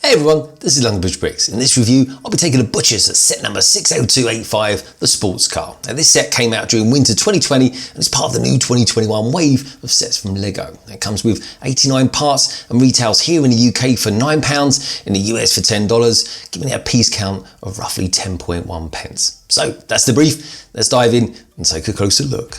Hey everyone, this is London Butcher Bricks. In this review, I'll be taking a Butcher's at set number 60285, the sports car. Now this set came out during winter 2020 and it's part of the new 2021 wave of sets from Lego. It comes with 89 parts and retails here in the UK for £9, in the US for $10, giving it a piece count of roughly 10.1 pence. So that's the brief. Let's dive in and take a closer look.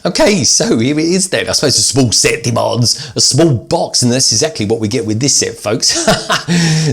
Okay, so here it is then. I suppose a small set demands a small box, and that's exactly what we get with this set, folks.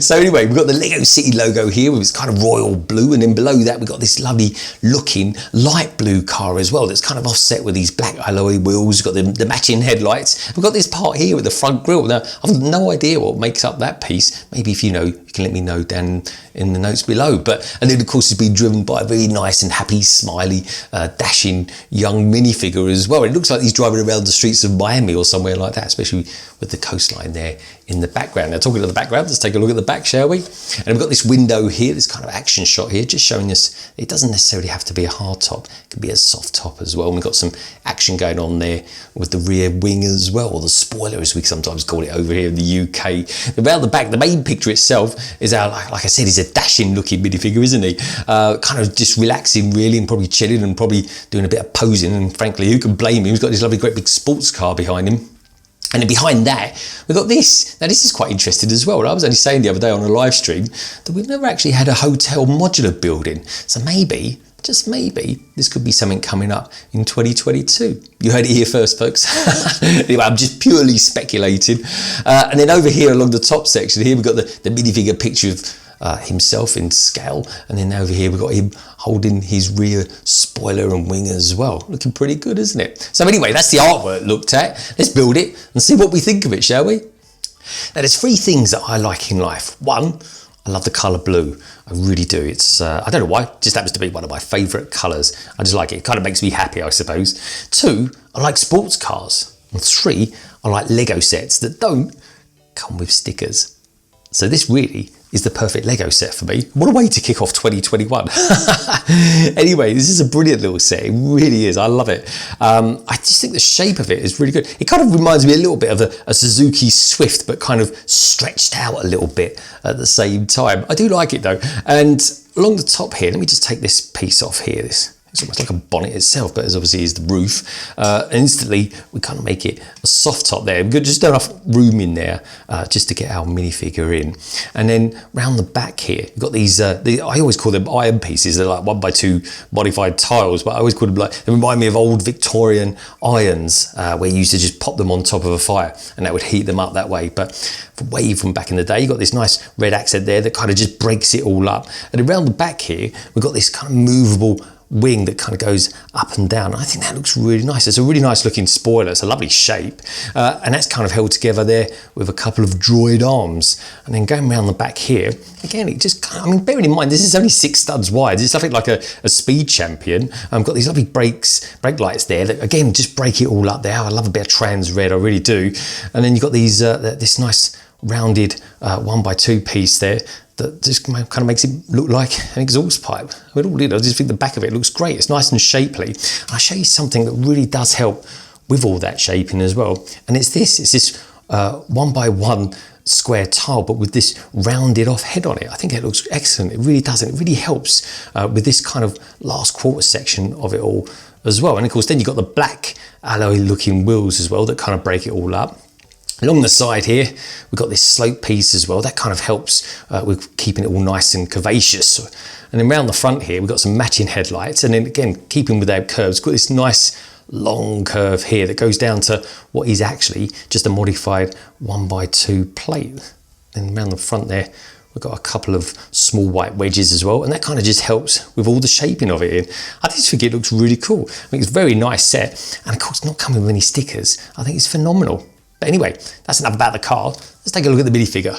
So anyway, we've got the Lego City logo here with its kind of royal blue, and then below that we've got this lovely looking light blue car as well that's kind of offset with these black alloy wheels. We've got the matching headlights. We've got this part here with the front grille. Now, I've no idea what makes up that piece. Maybe if you know, you can let me know down in the notes below. And then of course it's been driven by a very nice and happy, smiley, dashing young minifigure as well. It looks like he's driving around the streets of Miami or somewhere like that, especially with the coastline there in the background. Now, talking of the background, let's take a look at the back, shall we? And we've got this window here, this kind of action shot here, just showing us it doesn't necessarily have to be a hard top. It can be a soft top as well. And we've got some action going on there with the rear wing as well, or the spoiler as we sometimes call it over here in the UK. Around the back, the main picture itself is our, like I said, he's a dashing looking minifigure, isn't he? Kind of just relaxing really, and probably chilling and probably doing a bit of posing, and frankly, who can blame him? He's got this lovely great big sports car behind him. And then behind that, we've got this. Now this is quite interesting as well. I was only saying the other day on a live stream that we've never actually had a hotel modular building. So maybe, just maybe, this could be something coming up in 2022. You heard it here first, folks. Anyway, I'm just purely speculating. And then over here along the top section here, we've got the minifigure picture of himself in scale, and then over here we've got him holding his rear spoiler and wing as well. Looking pretty good, isn't it? So anyway, that's the artwork looked at. Let's build it and see what we think of it, shall we? Now there's three things that I like in life. One, I love the colour blue. I really do. It's, I don't know why, it just happens to be one of my favourite colours. I just like it. It kind of makes me happy, I suppose. Two, I like sports cars. And three, I like Lego sets that don't come with stickers. So this really is the perfect Lego set for me. What a way to kick off 2021. Anyway, this is a brilliant little set. It really is. I love it. I just think the shape of it is really good. It kind of reminds me a little bit of a Suzuki Swift, but kind of stretched out a little bit at the same time. I do like it though. And along the top here, let me just take this piece off here. It's almost like a bonnet itself, but as obviously is the roof. And instantly, we kind of make it a soft top there. We've got just enough room in there just to get our minifigure in. And then round the back here, we've got these, I always call them iron pieces. They're like 1x2 modified tiles, but I always call them like, they remind me of old Victorian irons where you used to just pop them on top of a fire and that would heat them up that way. But way from back in the day, you've got this nice red accent there that kind of just breaks it all up. And around the back here, we've got this kind of movable wing that kind of goes up and down. I think that looks really nice. It's a really nice looking spoiler. It's a lovely shape. And that's kind of held together there with a couple of droid arms. And then going around the back here, again, it just kind of, I mean, bearing in mind, this is only 6 studs wide. It's something like a speed champion. Got these lovely brake lights there that, again, just break it all up there. I love a bit of trans red, I really do. And then you've got these, this nice rounded 1x2 piece there that just kind of makes it look like an exhaust pipe. I just think the back of it looks great. It's nice and shapely. And I'll show you something that really does help with all that shaping as well. And it's this 1x1 square tile, but with this rounded off head on it. I think it looks excellent. It really does. And it really helps with this kind of last quarter section of it all as well. And of course, then you've got the black alloy looking wheels as well that kind of break it all up. Along the side here, we've got this slope piece as well. That kind of helps with keeping it all nice and curvaceous. And then around the front here, we've got some matching headlights. And then again, keeping with our curves, we've got this nice long curve here that goes down to what is actually just a modified 1x2 plate. And around the front there, we've got a couple of small white wedges as well. And that kind of just helps with all the shaping of it. I just think it looks really cool. I think it's a very nice set. And of course, not coming with any stickers. I think it's phenomenal. But anyway, that's enough about the car. Let's take a look at the minifigure.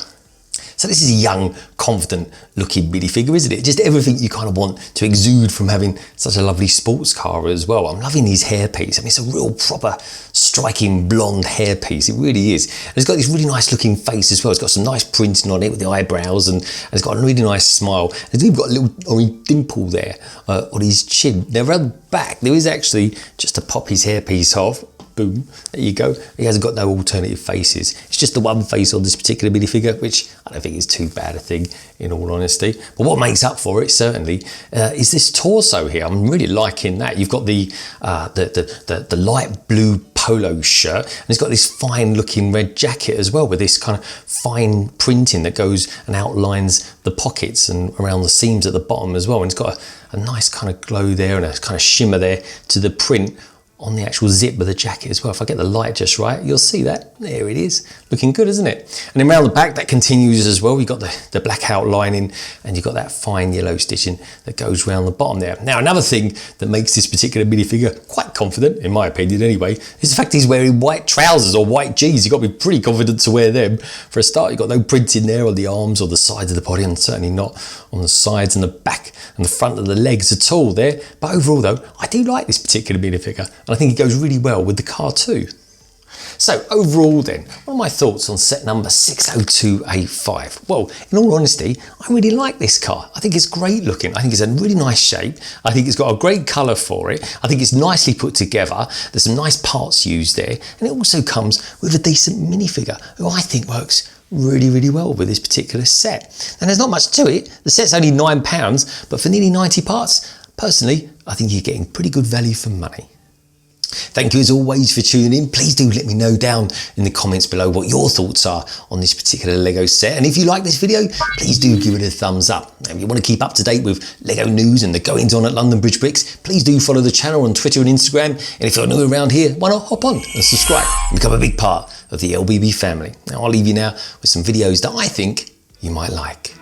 So this is a young, confident looking minifigure, isn't it? Just everything you kind of want to exude from having such a lovely sports car as well. I'm loving his hairpiece. I mean, it's a real proper striking blonde hairpiece. It really is. And it's got this really nice looking face as well. It's got some nice printing on it with the eyebrows, and it's got a really nice smile. And he's got a little orange dimple there on his chin. Now around the back, there is actually, just to pop his hairpiece off, boom, there you go. He hasn't got no alternative faces. It's just the one face on this particular minifigure, which I don't think is too bad a thing, in all honesty. But what makes up for it, certainly, is this torso here. I'm really liking that. You've got the light blue polo shirt, and it's got this fine looking red jacket as well, with this kind of fine printing that goes and outlines the pockets and around the seams at the bottom as well. And it's got a nice kind of glow there and a kind of shimmer there to the print on the actual zip of the jacket as well. If I get the light just right, you'll see that. There it is. Looking good, isn't it? And then around the back, that continues as well. You've got the black outlining, and you've got that fine yellow stitching that goes around the bottom there. Now, another thing that makes this particular minifigure quite confident, in my opinion anyway, is the fact he's wearing white trousers or white jeans. You've got to be pretty confident to wear them. For a start, you've got no printing there on the arms or the sides of the body, and certainly not on the sides and the back and the front of the legs at all there. But overall though, I do like this particular minifigure, and I think it goes really well with the car too. So overall then, what are my thoughts on set number 60285? Well, in all honesty, I really like this car. I think it's great looking. I think it's a really nice shape. I think it's got a great colour for it. I think it's nicely put together. There's some nice parts used there. And it also comes with a decent minifigure, who I think works really, really well with this particular set. And there's not much to it. The set's only £9, but for nearly 90 parts, personally, I think you're getting pretty good value for money. Thank you as always for tuning in. Please do let me know down in the comments below what your thoughts are on this particular Lego set. And if you like this video, please do give it a thumbs up. And if you want to keep up to date with Lego news and the goings on at London Bridge Bricks, please do follow the channel on Twitter and Instagram. And if you're new around here, why not hop on and subscribe and become a big part of the LBB family. Now I'll leave you now with some videos that I think you might like.